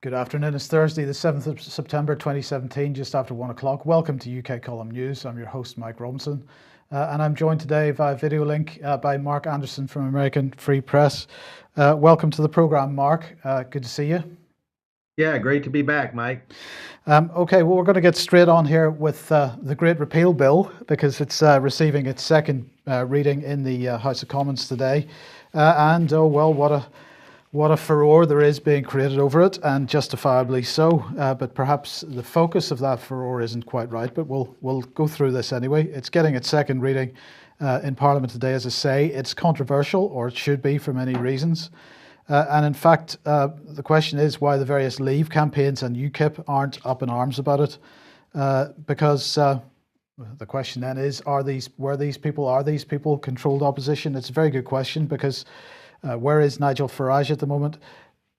Good afternoon. It's Thursday, the 7th of September 2017, just after 1 o'clock. Welcome to UK Column News. I'm your host, Mike Robinson, and I'm joined today via video link by Mark Anderson from American Free Press. Welcome to the programme, Mark. Good to see you. Yeah, great to be back, Mike. Okay, well, we're going to get straight on here with the Great Repeal Bill because it's receiving its second reading in the House of Commons today. And, oh, well, what a furore there is being created over it, and justifiably so. But perhaps the focus of that furore isn't quite right, but we'll go through this anyway. It's getting its second reading in Parliament today, as I say. It's controversial, or it should be for many reasons. And in fact, the question is why the various Leave campaigns and UKIP aren't up in arms about it. Because the question then is, are these people controlled opposition? It's a very good question because where is Nigel Farage at the moment?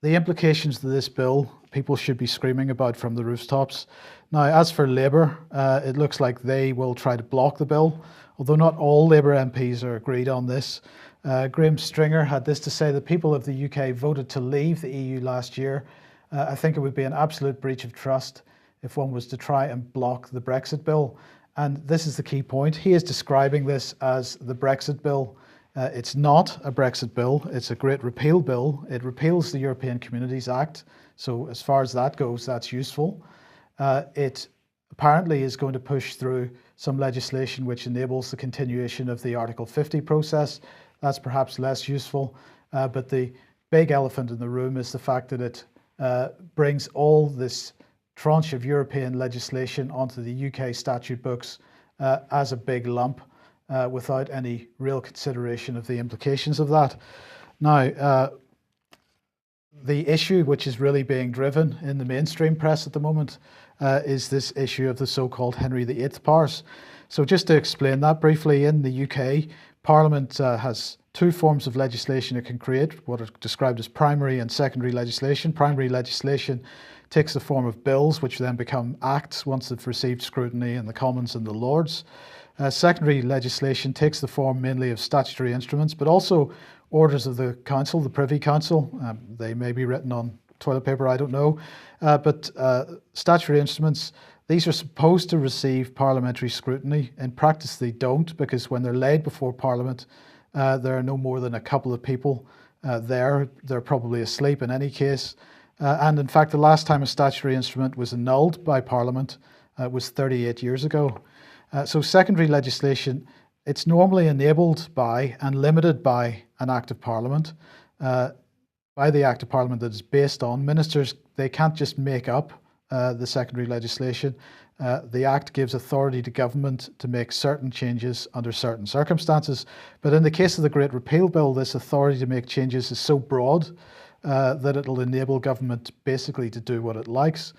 The implications of this bill, people should be screaming about from the rooftops. Now, as for Labour, it looks like they will try to block the bill, although not all Labour MPs are agreed on this. Graham Stringer had this to say: the people of the UK voted to leave the EU last year. I think it would be an absolute breach of trust if one was to try and block the Brexit bill. And this is the key point. He is describing this as the Brexit bill. It's not a Brexit bill, it's a Great Repeal bill. It repeals the European Communities Act, so as far as that goes, that's useful. It apparently is going to push through some legislation which enables the continuation of the Article 50 process. That's perhaps less useful, but the big elephant in the room is the fact that it brings all this tranche of European legislation onto the UK statute books as a big lump. Without any real consideration of the implications of that. Now, the issue which is really being driven in the mainstream press at the moment is this issue of the so-called Henry VIII powers. So just to explain that briefly, in the UK, Parliament has two forms of legislation it can create, what are described as primary and secondary legislation. Primary legislation takes the form of bills, which then become acts once they've received scrutiny in the Commons and the Lords. Secondary legislation takes the form mainly of statutory instruments, but also orders of the Council, the Privy Council. They may be written on toilet paper, I don't know. But statutory instruments, these are supposed to receive parliamentary scrutiny. In practice, they don't, because when they're laid before Parliament, there are no more than a couple of people there. They're probably asleep in any case. And in fact, the last time a statutory instrument was annulled by Parliament was 38 years ago. So secondary legislation, it's normally enabled by and limited by an Act of Parliament. By the Act of Parliament that is based on, ministers, they can't just make up the secondary legislation. The Act gives authority to government to make certain changes under certain circumstances. But in the case of the Great Repeal Bill, this authority to make changes is so broad that it'll enable government basically to do what it likes.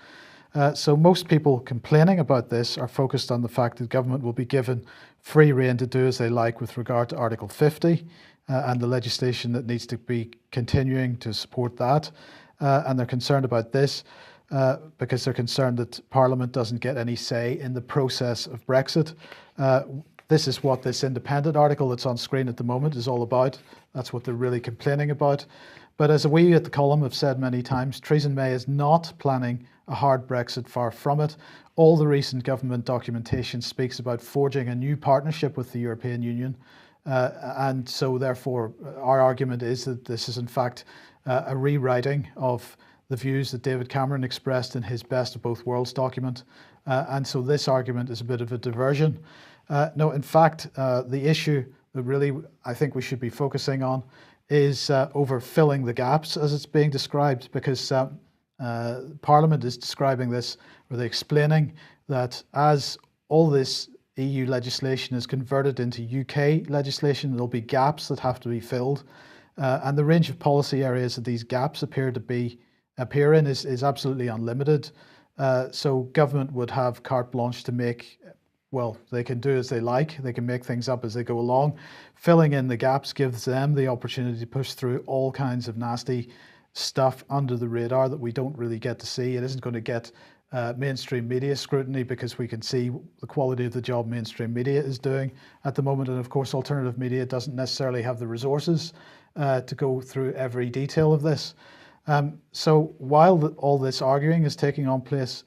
So most people complaining about this are focused on the fact that government will be given free rein to do as they like with regard to Article 50 and the legislation that needs to be continuing to support that. And they're concerned about this because they're concerned that Parliament doesn't get any say in the process of Brexit. This is what this independent article that's on screen at the moment is all about. That's what they're really complaining about. But as we at the column have said many times, Theresa May is not planning a hard Brexit, far from it. All the recent government documentation speaks about forging a new partnership with the European Union. And so therefore, our argument is that this is in fact a rewriting of the views that David Cameron expressed in his Best of Both Worlds document. And so this argument is a bit of a diversion. No, in fact, the issue that really I think we should be focusing on is over filling the gaps as it's being described, because Parliament is describing this, or they're explaining that as all this EU legislation is converted into UK legislation, there'll be gaps that have to be filled. And the range of policy areas that these gaps appear in is absolutely unlimited. So government would have carte blanche to make, well, they can do as they like. They can make things up as they go along. Filling in the gaps gives them the opportunity to push through all kinds of nasty stuff under the radar that we don't really get to see. It isn't going to get mainstream media scrutiny because we can see the quality of the job mainstream media is doing at the moment. And of course, alternative media doesn't necessarily have the resources to go through every detail of this. So while all this arguing is taking on place,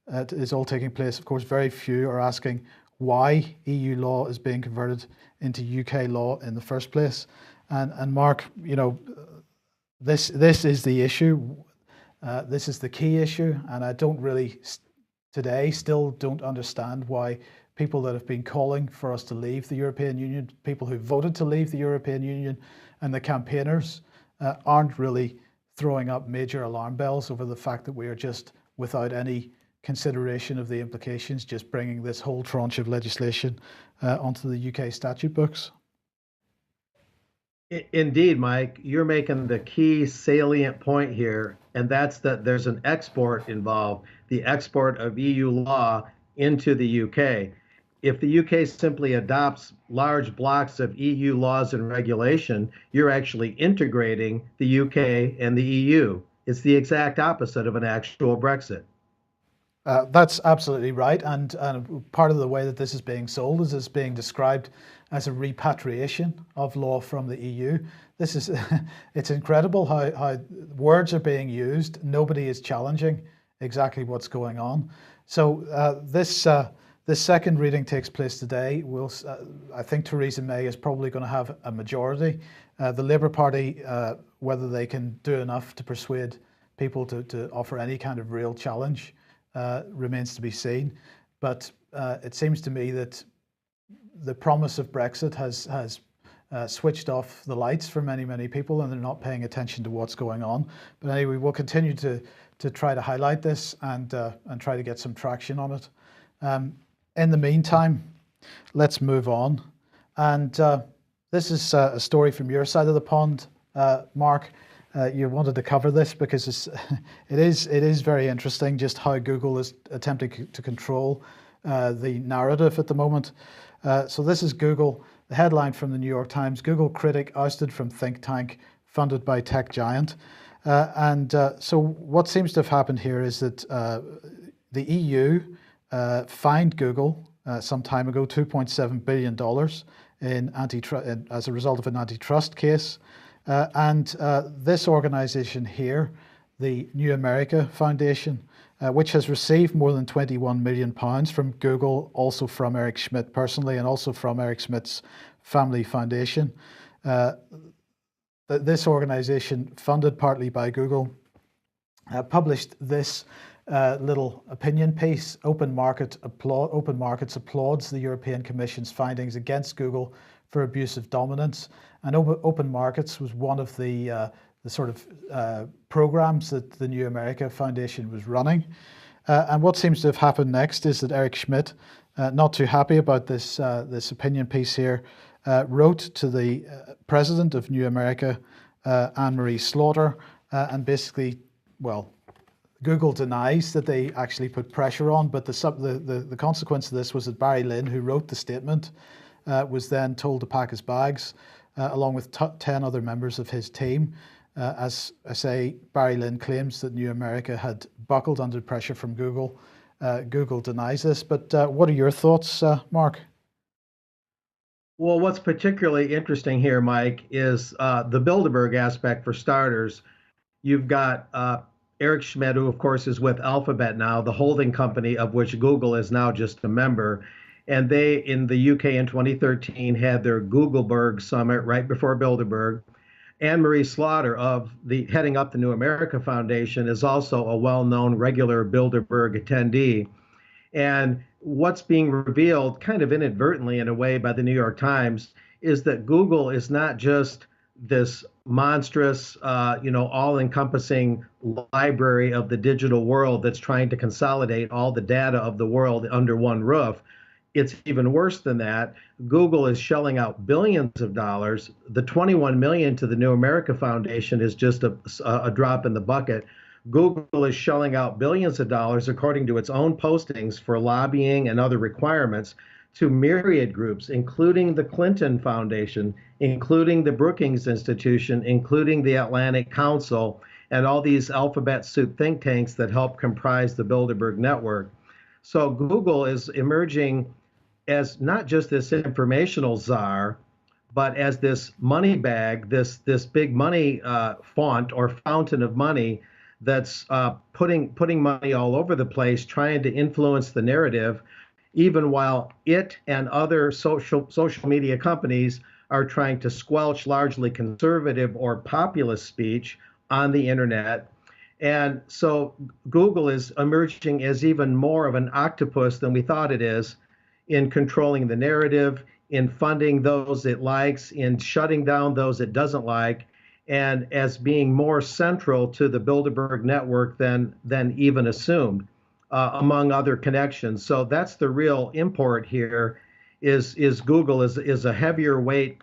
is all taking place, of course, very few are asking why EU law is being converted into UK law in the first place. And Mark, this is the issue. This is the key issue, and I don't really today still don't understand why people that have been calling for us to leave the European Union, people who voted to leave the European Union, and the campaigners aren't really throwing up major alarm bells over the fact that we are just, without any consideration of the implications, just bringing this whole tranche of legislation onto the UK statute books. Indeed, Mike, you're making the key salient point here, and that's that there's an export involved, the export of EU law into the UK. If the UK simply adopts large blocks of EU laws and regulation, you're actually integrating the UK and the EU. It's the exact opposite of an actual Brexit. That's absolutely right, and part of the way that this is being sold is it's being described as a repatriation of law from the EU. This is it's incredible how words are being used. Nobody is challenging exactly what's going on. So this second reading takes place today. I think Theresa May is probably going to have a majority. The Labour Party, whether they can do enough to persuade people to offer any kind of real challenge, remains to be seen. But it seems to me that the promise of Brexit has switched off the lights for many people, and they're not paying attention to what's going on. But anyway, we'll continue to try to highlight this and try to get some traction on it. In the meantime, let's move on. And this is a story from your side of the pond, Mark. You wanted to cover this because it is very interesting just how Google is attempting to control the narrative at the moment. So this is Google, the headline from the New York Times: Google critic ousted from think tank funded by tech giant. So what seems to have happened here is that the EU fined Google some time ago $2.7 billion as a result of an antitrust case. This organization here, the New America Foundation, which has received more than £21 million from Google, also from Eric Schmidt personally, and also from Eric Schmidt's family foundation. This organization, funded partly by Google, published this little opinion piece. Open Markets applauds the European Commission's findings against Google for abusive dominance. And Open Markets was one of the sort of programs that the New America Foundation was running. And what seems to have happened next is that Eric Schmidt, not too happy about this opinion piece here, wrote to the president of New America, Anne-Marie Slaughter, and basically, well, Google denies that they actually put pressure on, but the consequence of this was that Barry Lynn, who wrote the statement, was then told to pack his bags, along with 10 other members of his team. As I say, Barry Lynn claims that New America had buckled under pressure from Google. Google denies this, but what are your thoughts, Mark? Well, what's particularly interesting here, Mike, is the Bilderberg aspect for starters. You've got Eric Schmidt, who of course is with Alphabet now, the holding company of which Google is now just a member. And they, in the UK in 2013, had their Googleberg summit right before Bilderberg. Anne-Marie Slaughter, heading up the New America Foundation, is also a well-known regular Bilderberg attendee. And what's being revealed kind of inadvertently in a way by the New York Times is that Google is not just this monstrous, all-encompassing library of the digital world that's trying to consolidate all the data of the world under one roof. It's even worse than that. Google is shelling out billions of dollars. The 21 million to the New America Foundation is just a drop in the bucket. Google is shelling out billions of dollars, according to its own postings, for lobbying and other requirements to myriad groups, including the Clinton Foundation, including the Brookings Institution, including the Atlantic Council, and all these alphabet soup think tanks that help comprise the Bilderberg network. So Google is emerging as not just this informational czar, but as this money bag, this big money font or fountain of money that's putting money all over the place, trying to influence the narrative, even while it and other social media companies are trying to squelch largely conservative or populist speech on the internet. And so Google is emerging as even more of an octopus than we thought it is in controlling the narrative, in funding those it likes, in shutting down those it doesn't like, and as being more central to the Bilderberg network than even assumed, among other connections. So that's the real import here. Is Google is a heavier weight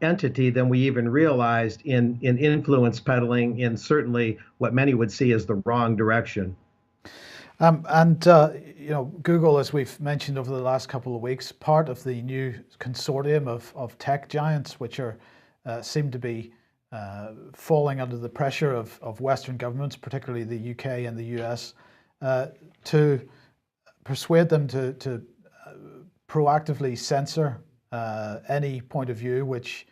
entity than we even realized in influence peddling in certainly what many would see as the wrong direction. And Google, as we've mentioned over the last couple of weeks, part of the new consortium of tech giants, which are seem to be falling under the pressure of Western governments, particularly the UK and the US, to persuade them to proactively censor any point of view which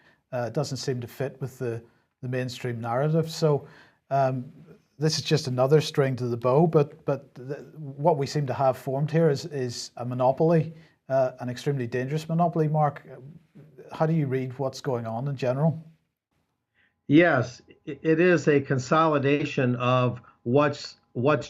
doesn't seem to fit with the mainstream narrative. So this is just another string to the bow, but what we seem to have formed here is a monopoly, an extremely dangerous monopoly. Mark, how do you read what's going on in general? Yes, it is a consolidation of what's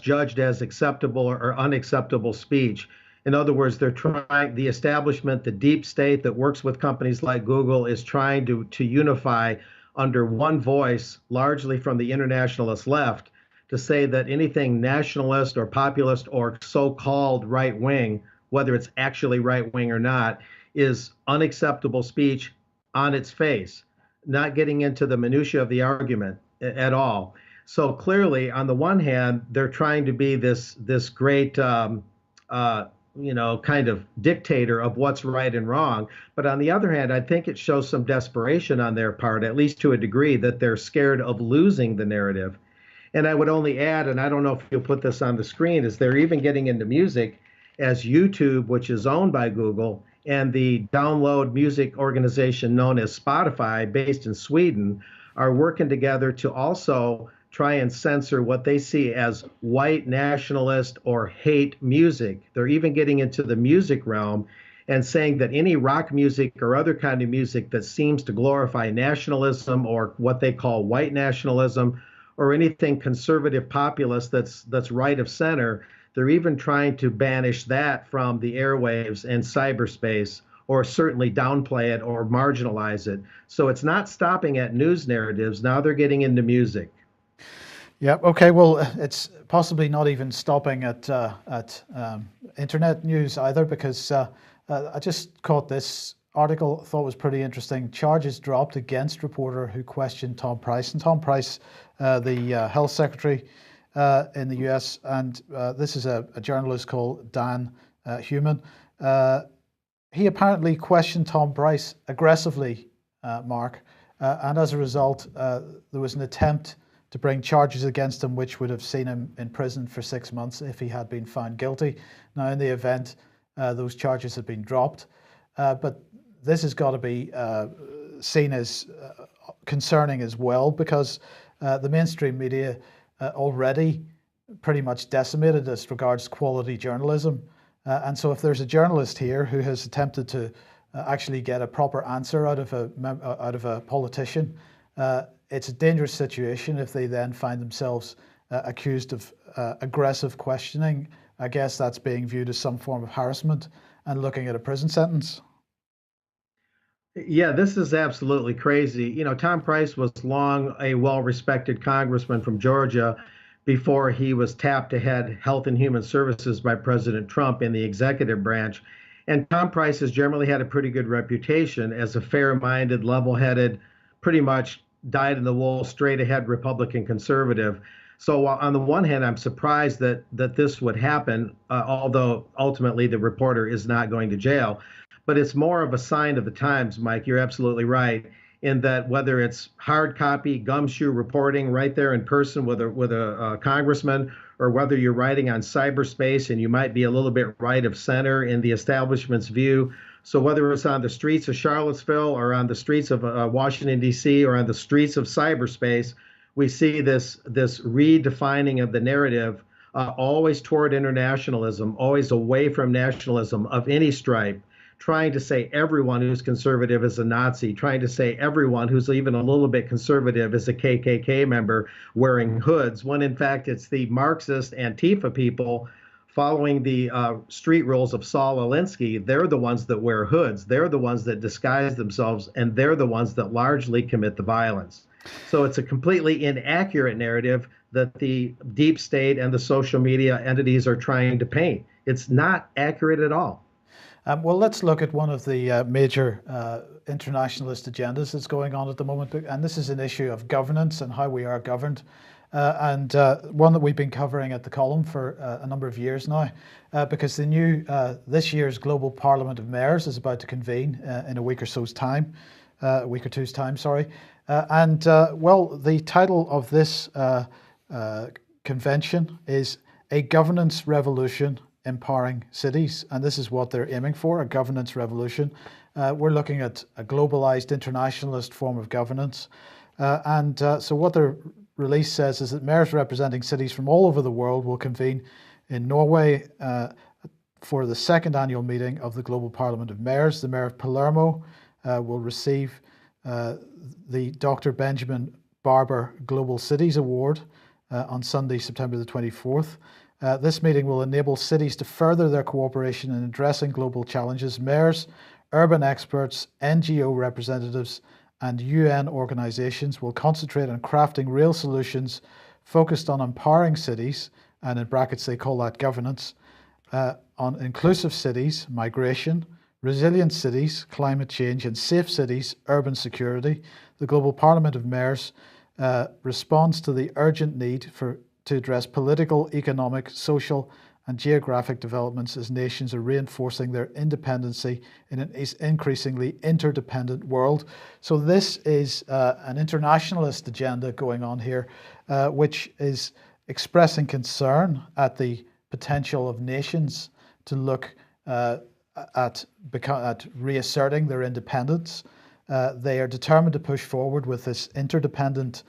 judged as acceptable or unacceptable speech. In other words, they're trying, the establishment, the deep state that works with companies like Google is trying to unify under one voice, largely from the internationalist left, to say that anything nationalist or populist or so-called right wing, whether it's actually right wing or not, is unacceptable speech on its face, not getting into the minutia of the argument at all. So clearly, on the one hand, they're trying to be this great kind of dictator of what's right and wrong. But on the other hand, I think it shows some desperation on their part, at least to a degree, that they're scared of losing the narrative. And I would only add, and I don't know if you'll put this on the screen, is they're even getting into music as YouTube, which is owned by Google, and the download music organization known as Spotify, based in Sweden, are working together to also try and censor what they see as white nationalist or hate music. They're even getting into the music realm and saying that any rock music or other kind of music that seems to glorify nationalism or what they call white nationalism or anything conservative populist that's right of center, they're even trying to banish that from the airwaves and cyberspace, or certainly downplay it or marginalize it. So it's not stopping at news narratives. Now they're getting into music. Yeah. Okay. Well, it's possibly not even stopping at internet news either, because I just caught this article, thought was pretty interesting. Charges dropped against reporter who questioned Tom Price, and Tom Price, the health secretary in the U.S., and this is a journalist called Dan Human. He apparently questioned Tom Price aggressively, Mark, and as a result, there was an attempt to bring charges against him, which would have seen him in prison for 6 months if he had been found guilty. Now, in the event, those charges have been dropped, but this has got to be seen as concerning as well, because the mainstream media already pretty much decimated as regards quality journalism. And so if there's a journalist here who has attempted to actually get a proper answer out of a politician, it's a dangerous situation if they then find themselves accused of aggressive questioning. I guess that's being viewed as some form of harassment and looking at a prison sentence. Yeah, this is absolutely crazy. You know, Tom Price was long a well-respected congressman from Georgia before he was tapped to head Health and Human Services by President Trump in the executive branch. And Tom Price has generally had a pretty good reputation as a fair-minded, level-headed, pretty much dyed-in-the-wool, straight-ahead Republican conservative. So on the one hand, I'm surprised that this would happen, although ultimately the reporter is not going to jail. But it's more of a sign of the times, Mike. You're absolutely right in that whether it's hard copy, gumshoe reporting right there in person with a congressman, or whether you're writing on cyberspace and you might be a little bit right of center in the establishment's view, So whether it's on the streets of Charlottesville or on the streets of Washington, D.C., or on the streets of cyberspace, we see this redefining of the narrative, always toward internationalism, always away from nationalism of any stripe, trying to say everyone who's conservative is a Nazi, trying to say everyone who's even a little bit conservative is a KKK member wearing hoods, when in fact it's the Marxist Antifa people following the street rules of Saul Alinsky. They're the ones that wear hoods. They're the ones that disguise themselves, and they're the ones that largely commit the violence. So it's a completely inaccurate narrative that the deep state and the social media entities are trying to paint. It's not accurate at all. Well, let's look at one of the major internationalist agendas that's going on at the moment. And this is an issue of governance and how we are governed. And one that we've been covering at the column for a number of years now, because the new, this year's Global Parliament of Mayors is about to convene in a week or two's time, sorry. Well, the title of this convention is A Governance Revolution Empowering Cities, and this is what they're aiming for, a governance revolution. We're looking at a globalized internationalist form of governance. So what their release says is that mayors representing cities from all over the world will convene in Norway for the second annual meeting of the Global Parliament of Mayors. The mayor of Palermo will receive the Dr. Benjamin Barber Global Cities Award on Sunday, September the 24th. This meeting will enable cities to further their cooperation in addressing global challenges. Mayors, urban experts, NGO representatives, and UN organizations will concentrate on crafting real solutions focused on empowering cities, and in brackets they call that governance, on inclusive cities, migration, resilient cities, climate change, and safe cities, urban security. The Global Parliament of Mayors responds to the urgent need to address political, economic, social, and geographic developments as nations are reinforcing their independency in an increasingly interdependent world. So this is an internationalist agenda going on here, which is expressing concern at the potential of nations to look at reasserting their independence. They are determined to push forward with this interdependent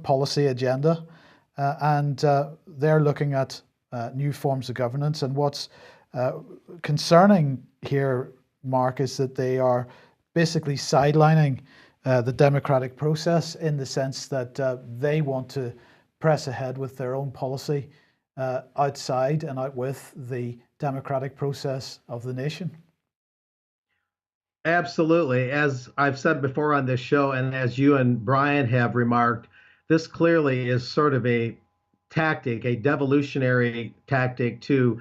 policy agenda, and they're looking at new forms of governance. And what's concerning here, Mark, is that they are basically sidelining the democratic process in the sense that they want to press ahead with their own policy outside and out with the democratic process of the nation. Absolutely. As I've said before on this show, and as you and Brian have remarked, this clearly is sort of a tactic, a devolutionary tactic to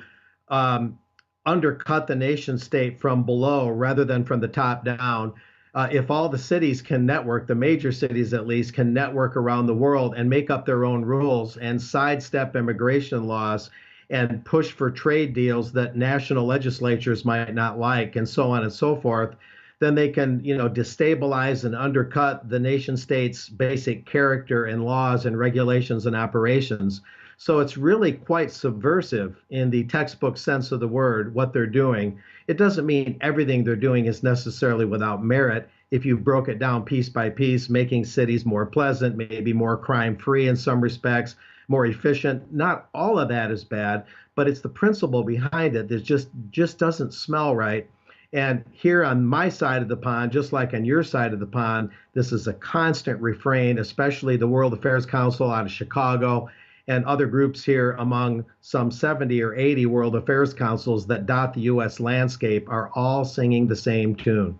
undercut the nation state from below rather than from the top down. If all the cities can network, the major cities at least, can network around the world and make up their own rules and sidestep immigration laws and push for trade deals that national legislatures might not like, and so on and so forth, then they can, destabilize and undercut the nation state's basic character and laws and regulations and operations. So it's really quite subversive in the textbook sense of the word, what they're doing. It doesn't mean everything they're doing is necessarily without merit. If you broke it down piece by piece, making cities more pleasant, maybe more crime-free in some respects, more efficient, not all of that is bad, but it's the principle behind it that just doesn't smell right. And here on my side of the pond, just like on your side of the pond, this is a constant refrain, especially the World Affairs Council out of Chicago and other groups here among some 70 or 80 World Affairs Councils that dot the U.S. landscape are all singing the same tune.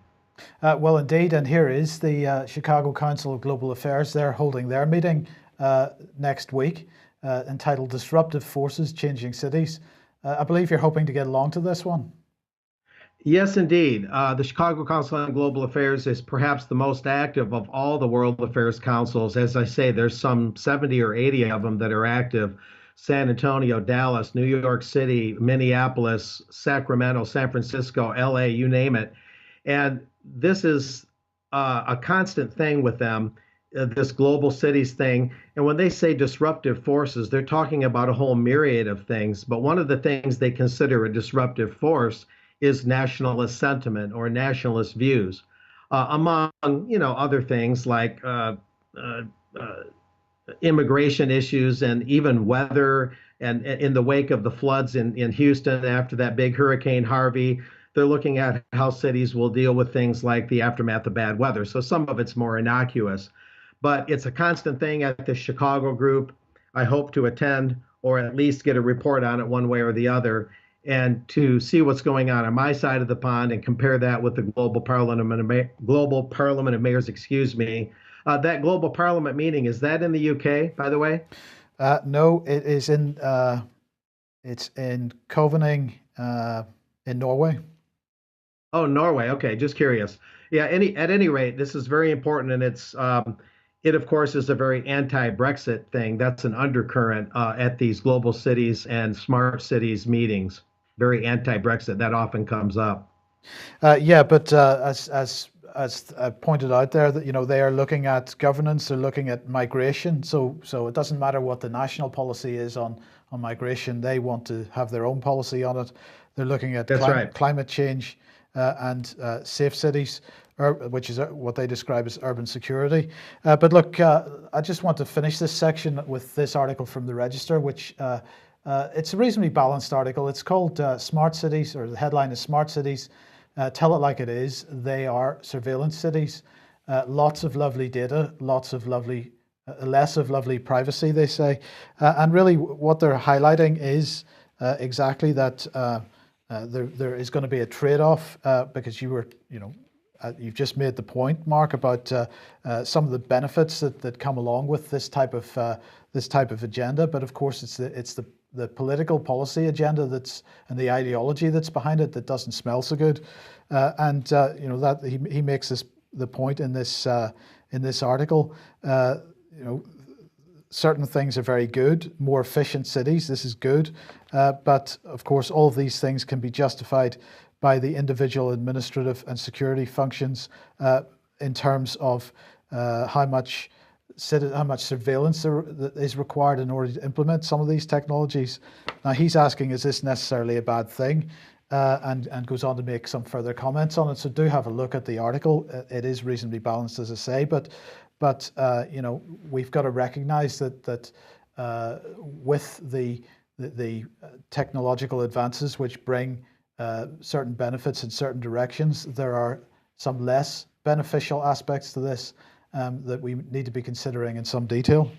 Well, indeed, and here is the Chicago Council of Global Affairs. They're holding their meeting next week entitled Disruptive Forces Changing Cities. I believe you're hoping to get along to this one. Yes, indeed. The Chicago Council on Global Affairs is perhaps the most active of all the World Affairs Councils. As I say, there's some 70 or 80 of them that are active. San Antonio, Dallas, New York City, Minneapolis, Sacramento, San Francisco, LA, you name it. And this is a constant thing with them, this global cities thing. And when they say disruptive forces, they're talking about a whole myriad of things. But one of the things they consider a disruptive force is nationalist sentiment or nationalist views, among other things like uh, uh, immigration issues and even weather. And in the wake of the floods in Houston after that big Hurricane Harvey, they're looking at how cities will deal with things like the aftermath of bad weather. So some of it's more innocuous, but it's a constant thing at the Chicago group. I hope to attend or at least get a report on it one way or the other, and to see what's going on my side of the pond and compare that with the global parliament of mayors. Excuse me. That global parliament meeting, is that in the UK, by the way? No, it is it's in Covenant, in Norway. Oh, Norway. Okay, just curious. Yeah, at any rate, this is very important, and it of course is a very anti-Brexit thing. That's an undercurrent at these global cities and smart cities meetings. Very anti-Brexit. That often comes up. Yeah, but as I pointed out there, that they are looking at governance, they're looking at migration. So it doesn't matter what the national policy is on migration. They want to have their own policy on it. They're looking at That's right. climate change and safe cities, which is what they describe as urban security. But look, I just want to finish this section with this article from the Register, which it's a reasonably balanced article. It's called Smart Cities, or the headline is Smart Cities. Tell it like it is. They are surveillance cities. Lots of lovely data, lots of lovely, less of lovely privacy, they say. And really, what they're highlighting is exactly that there is going to be a trade-off because you've just made the point, Mark, about some of the benefits that come along with this type of agenda. But of course, it's the political policy agenda and the ideology that's behind it that doesn't smell so good. That he makes the point in this article. Certain things are very good, more efficient cities. This is good, but of course, all of these things can be justified by the individual administrative and security functions in terms of how much surveillance is required in order to implement some of these technologies. Now, he's asking, is this necessarily a bad thing? And goes on to make some further comments on it. So do have a look at the article. It is reasonably balanced, as I say, but we've got to recognise that with the technological advances which bring certain benefits in certain directions, there are some less beneficial aspects to this that we need to be considering in some detail.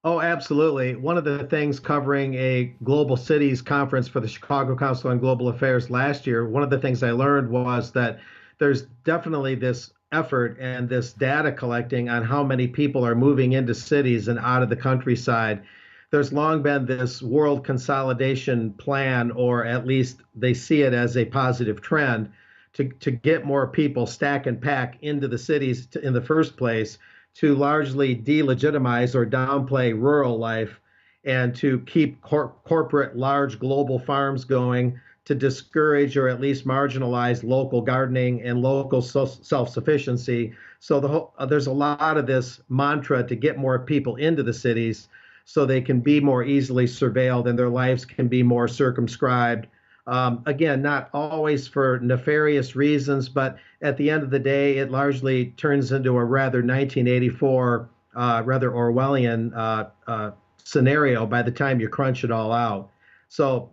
Oh, absolutely. One of the things covering a global cities conference for the Chicago Council on Global Affairs last year, one of the things I learned was that there's definitely this effort and this data collecting on how many people are moving into cities and out of the countryside. There's long been this world consolidation plan, or at least they see it as a positive trend, to get more people stack and pack into the cities in the first place, to largely delegitimize or downplay rural life, and to keep corporate large global farms going, to discourage or at least marginalize local gardening and local self-sufficiency. So there's a lot of this mantra to get more people into the cities so they can be more easily surveilled and their lives can be more circumscribed. Again, not always for nefarious reasons, but at the end of the day, it largely turns into a rather 1984, rather Orwellian scenario by the time you crunch it all out. So,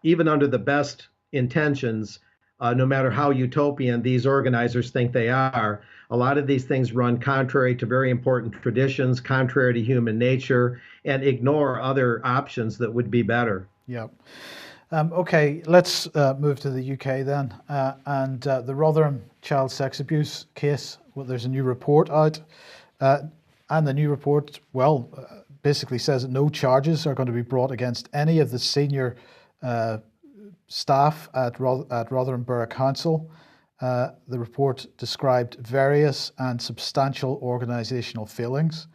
even under the best intentions, no matter how utopian these organizers think they are, a lot of these things run contrary to very important traditions, contrary to human nature, and ignore other options that would be better. Yeah. Okay, let's move to the UK then. And the Rotherham child sex abuse case, well, there's a new report out. And the new report, basically says that no charges are going to be brought against any of the senior staff at Rotherham Borough Council. The report described various and substantial organisational failings,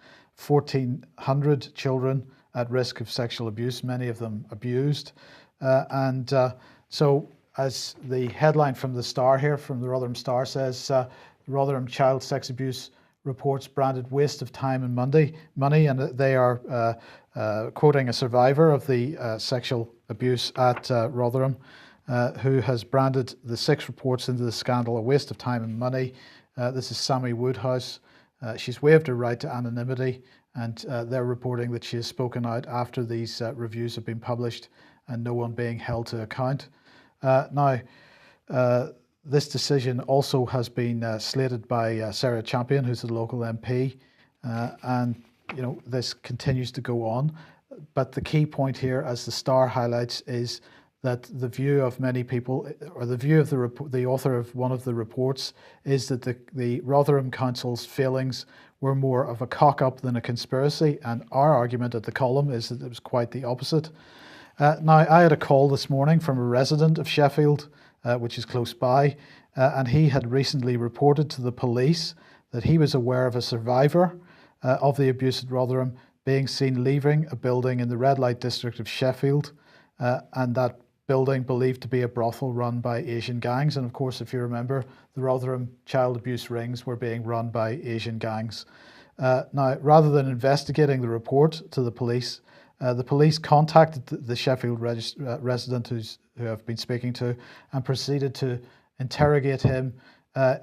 1,400 children at risk of sexual abuse, many of them abused. So, as the headline from the Star here, from the Rotherham Star says, Rotherham child sex abuse reports branded waste of time and money, and they are quoting a survivor of the sexual abuse at Rotherham. who has branded the 6 reports into the scandal a waste of time and money. This is Sammy Woodhouse. She's waived her right to anonymity, and they're reporting that she has spoken out after these reviews have been published and no one being held to account. Now, this decision also has been slated by Sarah Champion, who's the local MP, and this continues to go on. But the key point here, as the Star highlights, is that the view of many people, or the view of the author of one of the reports, is that the Rotherham Council's failings were more of a cock-up than a conspiracy, and our argument at the column is that it was quite the opposite. Now, I had a call this morning from a resident of Sheffield, which is close by, and he had recently reported to the police that he was aware of a survivor of the abuse at Rotherham being seen leaving a building in the red light district of Sheffield, and that building believed to be a brothel run by Asian gangs. And of course, if you remember, the Rotherham child abuse rings were being run by Asian gangs. Now, rather than investigating the report to the police contacted the Sheffield resident who I've been speaking to, and proceeded to interrogate him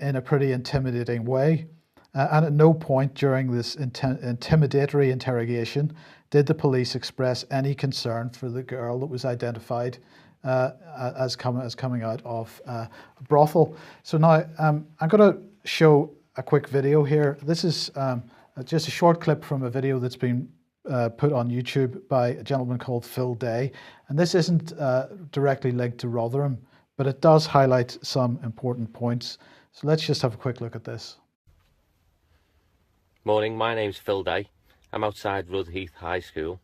in a pretty intimidating way. And at no point during this intimidatory interrogation did the police express any concern for the girl that was identified as coming out of a brothel. So now I'm going to show a quick video here. This is just a short clip from a video that's been put on YouTube by a gentleman called Phil Day. And this isn't directly linked to Rotherham, but it does highlight some important points. So let's just have a quick look at this. Morning, my name's Phil Day. I'm outside Rudheath High School.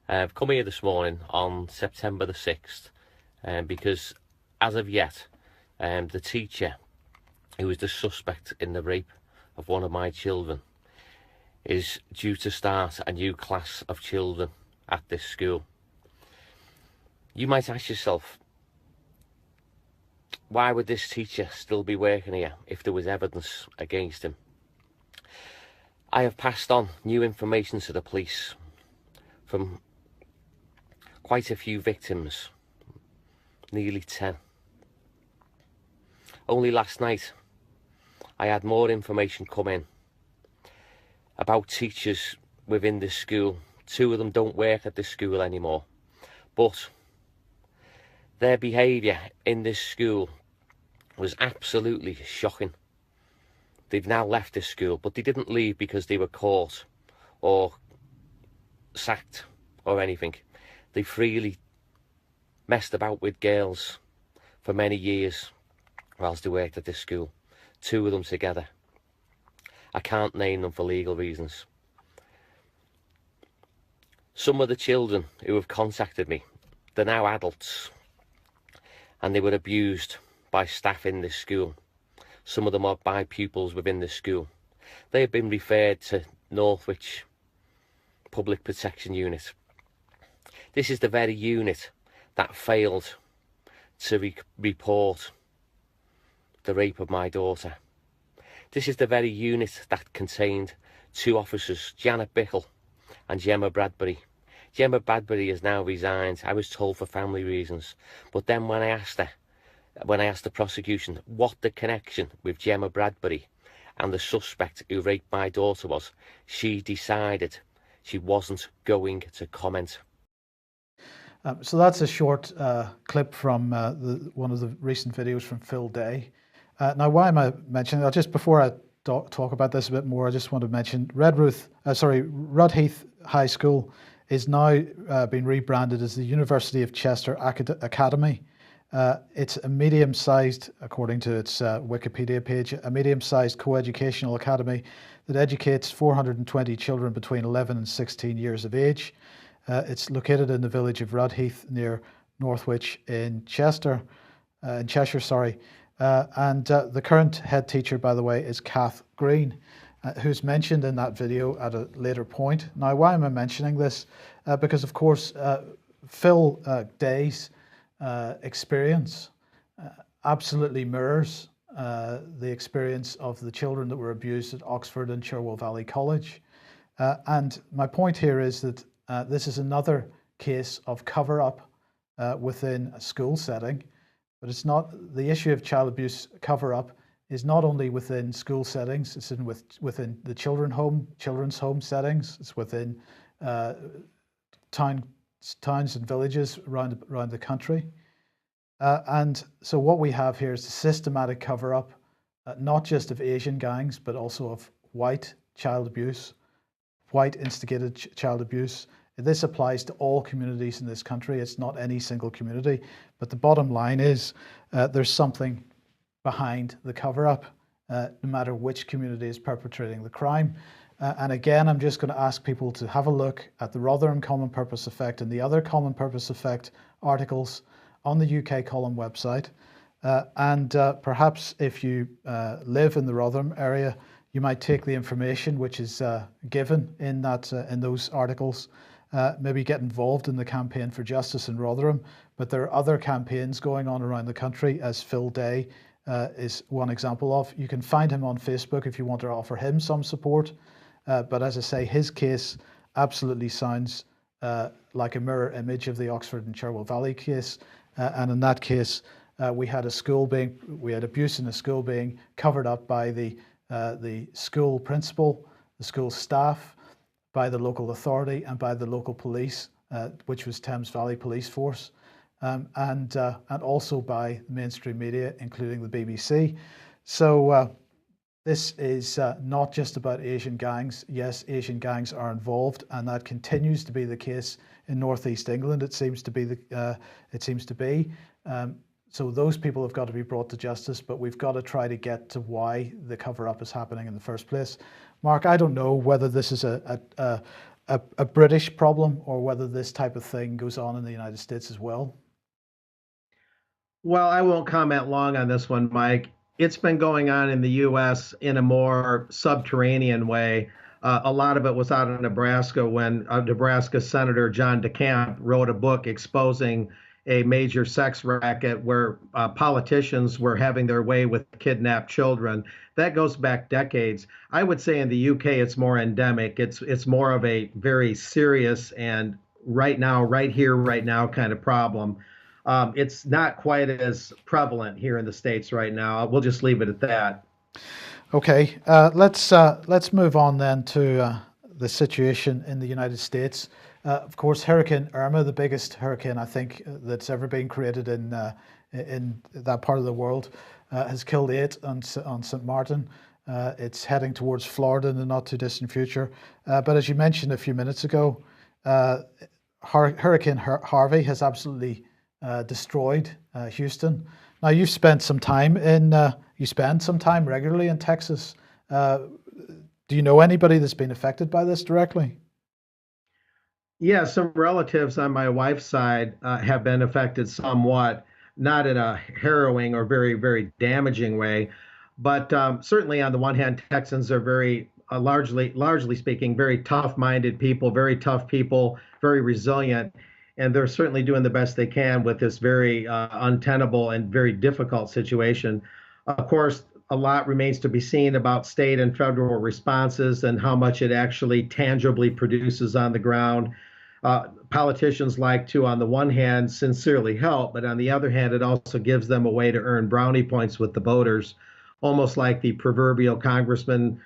I've come here this morning on September the 6th because as of yet the teacher who was the suspect in the rape of one of my children is due to start a new class of children at this school. You might ask yourself, why would this teacher still be working here if there was evidence against him? I have passed on new information to the police from quite a few victims, nearly 10. Only last night I had more information come in about teachers within this school. 2 of them don't work at this school anymore, but their behaviour in this school was absolutely shocking. They've now left this school, but they didn't leave because they were caught or sacked or anything. They freely messed about with girls for many years whilst they worked at this school. 2 of them together. I can't name them for legal reasons. Some of the children who have contacted me, they're now adults, and they were abused by staff in this school. Some of them are by pupils within this school. They have been referred to Northwich Public Protection Unit. This is the very unit that failed to report the rape of my daughter. This is the very unit that contained 2 officers, Janet Bickle and Gemma Bradbury. Gemma Bradbury has now resigned, I was told for family reasons. But then when I asked the prosecution what the connection with Gemma Bradbury and the suspect who raped my daughter was, she decided she wasn't going to comment. So that's a short clip from one of the recent videos from Phil Day. Now, why am I mentioning that? Just before I talk about this a bit more, I just want to mention Rudheath High School is now being rebranded as the University of Chester Academy. It's a medium-sized, according to its Wikipedia page, a medium-sized co-educational academy that educates 420 children between 11 and 16 years of age. It's located in the village of Rudheath near Northwich in Cheshire. And the current head teacher, by the way, is Kath Green, who's mentioned in that video at a later point. Now, why am I mentioning this? Because, of course, Phil Day's experience absolutely mirrors the experience of the children that were abused at Oxford and Cherwell Valley College. And my point here is that this is another case of cover-up within a school setting. But it's not the issue of child abuse cover-up is not only within school settings, it's within the children's home settings, it's within uh, towns and villages around the country. And so what we have here is a systematic cover-up, not just of Asian gangs, but also of white child abuse, white instigated child abuse. This applies to all communities in this country. It's not any single community. But the bottom line is there's something behind the cover-up, no matter which community is perpetrating the crime. And again, I'm just going to ask people to have a look at the Rotherham Common Purpose Effect and the other Common Purpose Effect articles on the UK Column website. And perhaps if you live in the Rotherham area, you might take the information which is given in those articles, maybe get involved in the campaign for justice in Rotherham. But there are other campaigns going on around the country, as Phil Day is one example of. You can find him on Facebook if you want to offer him some support. But as I say, his case absolutely sounds like a mirror image of the Oxford and Cherwell Valley case. And in that case, we had abuse in a school being covered up by the school principal, the school staff, by the local authority, and by the local police, which was Thames Valley Police Force, and also by mainstream media, including the BBC. So this is not just about Asian gangs. Yes, Asian gangs are involved, and that continues to be the case in northeast England. It seems to be so those people have got to be brought to justice, but we've got to try to get to why the cover-up is happening in the first place. Mark, I don't know whether this is a British problem or whether this type of thing goes on in the United States as well. Well, I won't comment long on this one, Mike. It's been going on in the U.S. in a more subterranean way. A lot of it was out of Nebraska when Nebraska Senator John DeCamp wrote a book exposing a major sex racket where politicians were having their way with kidnapped children. That goes back decades. I would say in the UK it's more endemic. It's more of a very serious and right now, right here, right now kind of problem. It's not quite as prevalent here in the States right now. We'll just leave it at that. Okay, let's move on then to the situation in the United States. Of course, Hurricane Irma, the biggest hurricane I think that's ever been created in that part of the world, has killed 8 on St. Martin. It's heading towards Florida in the not too distant future. But as you mentioned a few minutes ago, Hurricane Harvey has absolutely destroyed Houston. Now you spend some time regularly in Texas. Do you know anybody that's been affected by this directly? Yeah, some relatives on my wife's side have been affected somewhat, not in a harrowing or very, very damaging way, but certainly on the one hand, Texans are very largely speaking, very tough-minded people, very tough people, very resilient, and they're certainly doing the best they can with this very untenable and very difficult situation. Of course, a lot remains to be seen about state and federal responses and how much it actually tangibly produces on the ground. Politicians like to, on the one hand, sincerely help, but on the other hand, it also gives them a way to earn brownie points with the voters, almost like the proverbial congressman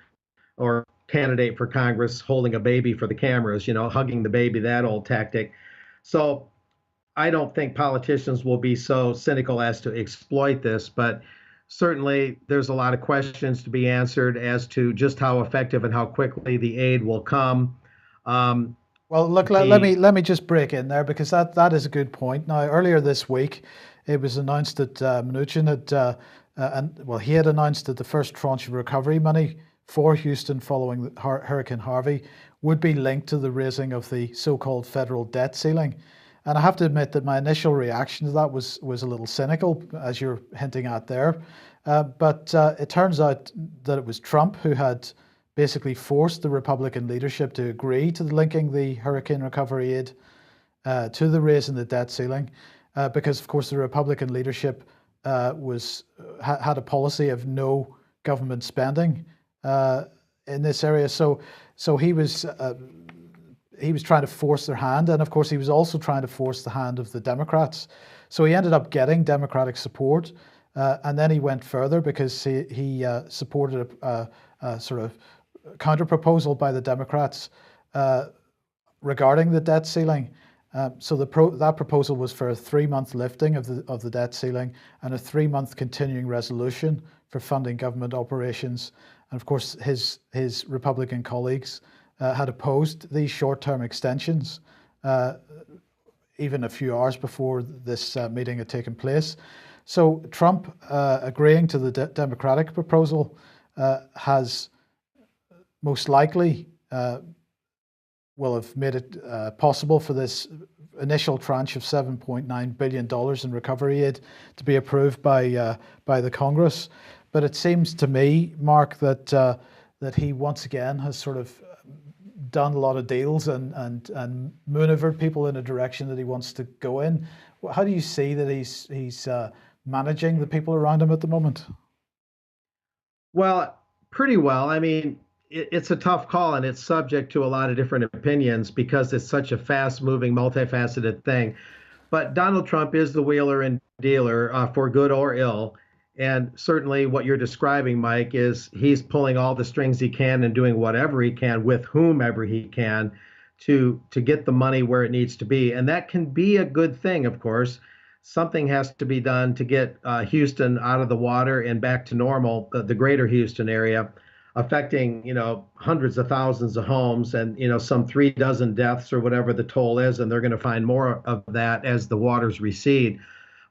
or candidate for Congress holding a baby for the cameras, hugging the baby, that old tactic. So I don't think politicians will be so cynical as to exploit this, but certainly there's a lot of questions to be answered as to just how effective and how quickly the aid will come. Well, look, let me just break in there because that is a good point. Now, earlier this week, it was announced that Mnuchin he had announced that the first tranche of recovery money for Houston following Hurricane Harvey would be linked to the raising of the so-called federal debt ceiling. And I have to admit that my initial reaction to that was a little cynical, as you're hinting at there. But it turns out that it was Trump who had basically forced the Republican leadership to agree to linking the hurricane recovery aid to the raise in the debt ceiling, because of course the Republican leadership had a policy of no government spending in this area. So he was he was trying to force their hand, and of course he was also trying to force the hand of the Democrats. So he ended up getting Democratic support, and then he went further because he supported a sort of counter proposal by the Democrats regarding the debt ceiling. So that proposal was for a 3-month lifting of the debt ceiling and a 3-month continuing resolution for funding government operations. And of course, his Republican colleagues had opposed these short-term extensions even a few hours before this meeting had taken place. So Trump agreeing to the Democratic proposal has most likely will have made it possible for this initial tranche of $7.9 billion in recovery aid to be approved by the Congress. But it seems to me, Mark, that he once again has sort of done a lot of deals and maneuvered people in a direction that he wants to go in. How do you see that he's managing the people around him at the moment? Well, pretty well. I mean, it's a tough call, and it's subject to a lot of different opinions because it's such a fast-moving, multifaceted thing. But Donald Trump is the wheeler and dealer for good or ill. And certainly what you're describing, Mike, is he's pulling all the strings he can and doing whatever he can with whomever he can to get the money where it needs to be. And that can be a good thing, of course. Something has to be done to get Houston out of the water and back to normal, the greater Houston area, affecting, hundreds of thousands of homes and, some 36 deaths or whatever the toll is. And they're going to find more of that as the waters recede.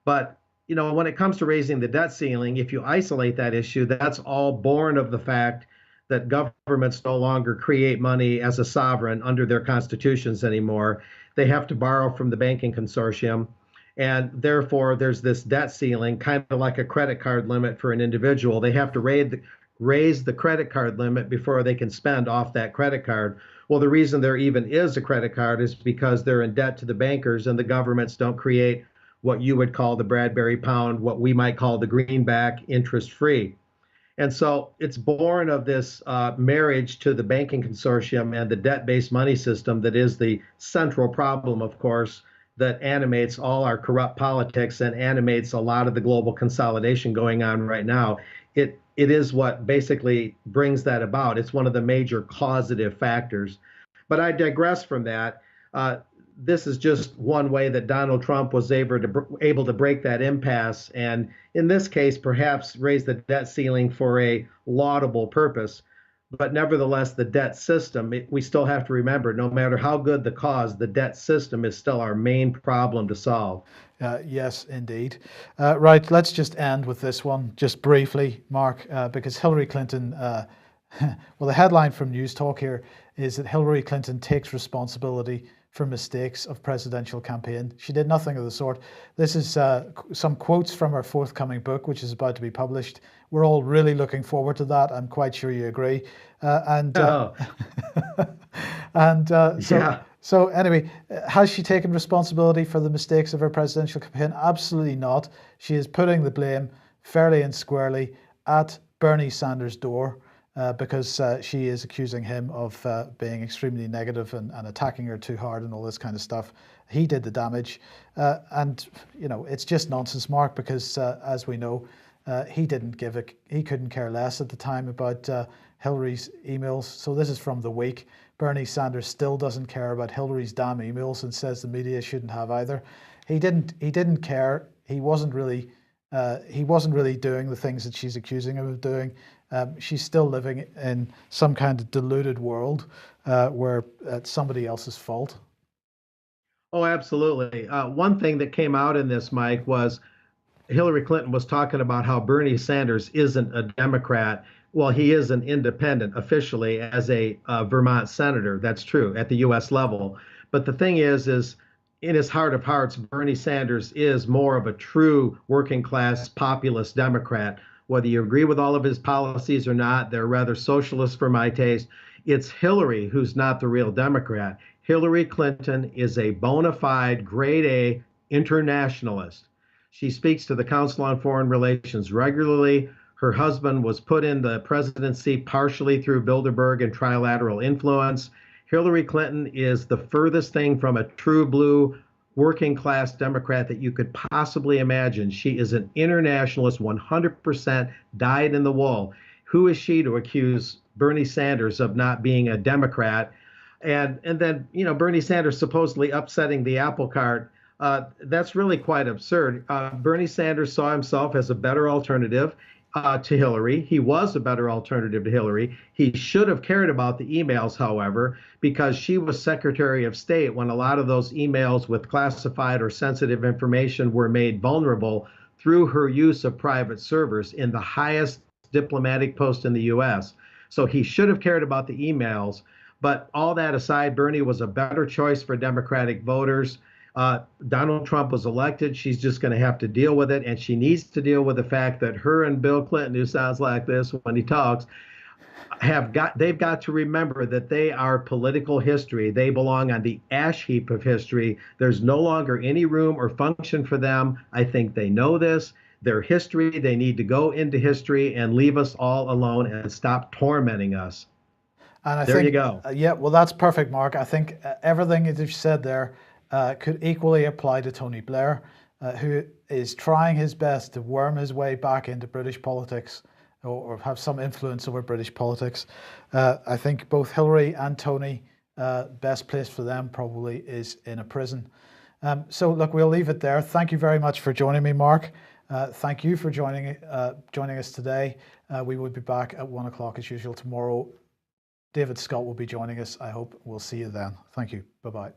But when it comes to raising the debt ceiling, if you isolate that issue, that's all born of the fact that governments no longer create money as a sovereign under their constitutions anymore. They have to borrow from the banking consortium. And therefore, there's this debt ceiling, kind of like a credit card limit for an individual. They have to raise the credit card limit before they can spend off that credit card. Well, the reason there even is a credit card is because they're in debt to the bankers, and the governments don't create what you would call the Bradbury pound, what we might call the greenback, interest-free. And so it's born of this marriage to the banking consortium and the debt-based money system that is the central problem, of course, that animates all our corrupt politics and animates a lot of the global consolidation going on right now. It is what basically brings that about. It's one of the major causative factors. But I digress from that. This is just one way that Donald Trump was able to break that impasse, and in this case, perhaps raise the debt ceiling for a laudable purpose. But nevertheless, the debt system, we still have to remember, no matter how good the cause, the debt system is still our main problem to solve. Yes, indeed. Right, let's just end with this one, just briefly, Mark, because Hillary Clinton, well, the headline from News Talk here is that Hillary Clinton takes responsibility for mistakes of presidential campaign. She did nothing of the sort. This is some quotes from her forthcoming book, which is about to be published. We're all really looking forward to that. I'm quite sure you agree. So anyway, has she taken responsibility for the mistakes of her presidential campaign? Absolutely not. She is putting the blame fairly and squarely at Bernie Sanders' door. Because she is accusing him of being extremely negative and attacking her too hard and all this kind of stuff. He did the damage. And, it's just nonsense, Mark, because as we know, he couldn't care less at the time about Hillary's emails. So this is from The Week. Bernie Sanders still doesn't care about Hillary's damn emails and says the media shouldn't have either. He didn't care. He wasn't really doing the things that she's accusing him of doing. She's still living in some kind of deluded world where it's somebody else's fault. Oh, absolutely. One thing that came out in this, Mike, was Hillary Clinton was talking about how Bernie Sanders isn't a Democrat. Well, he is an independent officially as a Vermont senator. That's true at the U.S. level. But the thing is in his heart of hearts, Bernie Sanders is more of a true working class populist Democrat. Whether you agree with all of his policies or not, they're rather socialist for my taste. It's Hillary who's not the real Democrat. Hillary Clinton is a bona fide grade A internationalist. She speaks to the Council on Foreign Relations regularly. Her husband was put in the presidency partially through Bilderberg and trilateral influence. Hillary Clinton is the furthest thing from a true blue working class Democrat that you could possibly imagine. She is an internationalist, 100% dyed in the wool. Who is she to accuse Bernie Sanders of not being a Democrat? And then, Bernie Sanders supposedly upsetting the apple cart. That's really quite absurd. Bernie Sanders saw himself as a better alternative to Hillary. He was a better alternative to Hillary. He should have cared about the emails, however, because she was Secretary of State when a lot of those emails with classified or sensitive information were made vulnerable through her use of private servers in the highest diplomatic post in the US. So he should have cared about the emails. But all that aside, Bernie was a better choice for Democratic voters. Donald Trump was elected. She's just going to have to deal with it. And she needs to deal with the fact that her and Bill Clinton, who sounds like this when he talks, they've got to remember that they are political history. They belong on the ash heap of history. There's no longer any room or function for them. I think they know this. Their history, they need to go into history and leave us all alone and stop tormenting us. And there you go. Yeah, well, that's perfect, Mark. I think everything that you've said there could equally apply to Tony Blair, who is trying his best to worm his way back into British politics or have some influence over British politics. I think both Hillary and Tony, best place for them probably is in a prison. So look, we'll leave it there. Thank you very much for joining me, Mark. Thank you for joining us today. We will be back at 1 o'clock as usual tomorrow. David Scott will be joining us. I hope we'll see you then. Thank you. Bye-bye.